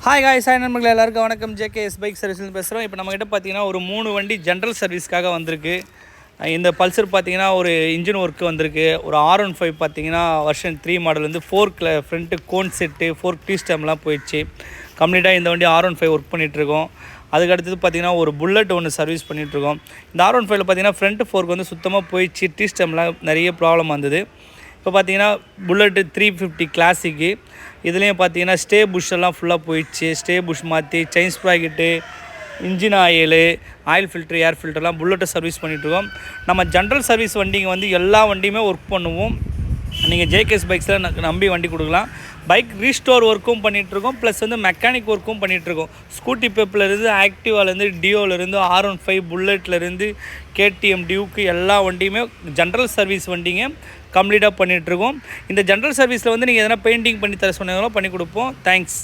Hi guys hi நண்பர்களே, எல்லாருக்கும் வணக்கம். ஜேகேஎஸ் பைக் சர்வீஸ்லேருந்து பேசுகிறோம். இப்போ நம்மகிட்ட பார்த்தீங்கன்னா ஒரு 3 வண்டி ஜென்ரல் சர்வீஸ்க்காக வந்திருக்கு. இந்த பல்சர் பார்த்தீங்கன்னா ஒரு இன்ஜின் ஒர்க்கு வந்திருக்கு. ஒரு R15 பார்த்தீங்கன்னா வெர்ஷன் 3 மாடல் வந்து ஃபோர்க்கில் front cone set fork T ஸ்டெம்லாம் போயிடுச்சு. கம்ப்ளீட்டாக இந்த வண்டி R15 ஒர்க் பண்ணிகிட்ருக்கோம். அதுக்கு அடுத்தது பார்த்தீங்கன்னா ஒரு புல்லட் ஒன்று சர்வீஸ் பண்ணிகிட்ருக்கோம். இந்த R15 பார்த்தீங்கன்னா ஃப்ரண்ட் ஃபோர்க் வந்து சுத்தமாக போயிடுச்சு. டீ ஸ்டெம்லாம் நிறைய ப்ராப்ளம் வந்தது. இப்போ பார்த்தீங்கன்னா புல்லட்டு 350 கிளாசிக்கு இதுலேயும் பார்த்தீங்கன்னா ஸ்டே புஷ் எல்லாம் ஃபுல்லாக போயிடுச்சு. ஸ்டே புஷ் மாற்றி chain sprocket engine oil filter air ஃபில்டர்லாம் புல்லட்டை சர்வீஸ் பண்ணிகிட்ருக்கோம். நம்ம ஜென்ரல் சர்வீஸ் வண்டிங்க வந்து எல்லா வண்டியுமே ஒர்க் பண்ணுவோம். நீங்கள் ஜேகேஎஸ் பைக்ஸில் நம்பி வண்டி கொடுக்கலாம். பைக் ரீஸ்டோர் ஒர்க்கும் பண்ணிகிட்ருக்கோம், ப்ளஸ் வந்து மெக்கானிக் ஒர்க்கும் பண்ணிகிட்ருக்கோம். ஸ்கூட்டி பெப்லேருந்து ஆக்டிவாலேருந்து டியோலேருந்து R15 புல்லட்லேருந்து கேடிஎம் டியூக்கு எல்லா வண்டியுமே ஜென்ரல் சர்வீஸ் வண்டிங்க கம்ப்ளீட்டாக பண்ணிகிட்ருக்கோம். இந்த ஜென்ரல் சர்வீஸில் வந்து நீங்கள் எதனா பெயிண்டிங் பண்ணி தர சொன்னீங்களோ பண்ணி கொடுப்போம். தேங்க்ஸ்.